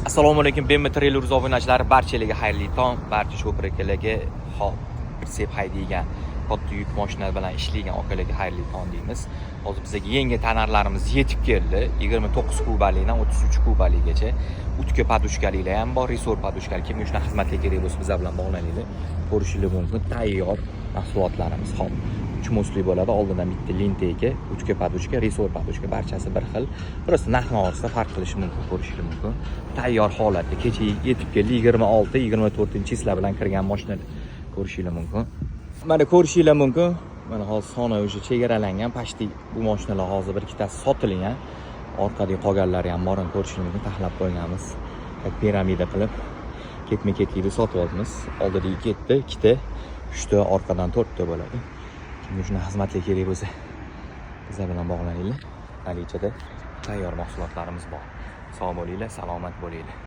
Assalomu alaykum, BM Trailer obunachilari, barchalarga xayrli tong, barcha shofer akalarga, hop, pritsep haydaydigan, katta yuk mashina bilan ishlaydigan akalarga xayrli tong deymiz. Hozir bizga yangi tanarlarimiz yetib keldi. 29 kubalikdan 33 kubaligacha utka podushkaliklar ham bor, resor podushkali. Kimga shuna xizmatga kerak bo'lsa, bizlar bilan bog'laninglar. Ko'rishingiz mumkin. Tayyor mahsulotlarimiz hop. 3 mosli bo'ladi. Oldindan bitta lentega, utka podushka, resor podushka barchasi bir xil. Просто narxni orasida farq qilishi mumkin, ko'rishingiz mumkin. Tayyor holatda kecha yetib keldi. 26-24-chislar bilan kirgan mashinani ko'rishingiz mumkin. Mana ko'rishingiz mumkin. Mana hozir soni o'sha chegaralangan, pashti bu mashinalar hozir bir ikkitasi sotilgan. Orqadagi qolganlari ham borini ko'rishingiz mumkin, taxlab qo'yganmiz. Piramida qilib ketma-ketlikda sotyapmiz. Oldidagi ketdi, ikkita, 3 ta, orqadan 4 ta bo'ladi. Kimga shuna xizmatga kerak bo'lsa, bizlar bilan bog'laninglar. Nalichada tayyor mahsulotlarimiz bor. Sog' bo'linglar, salomat bo'linglar.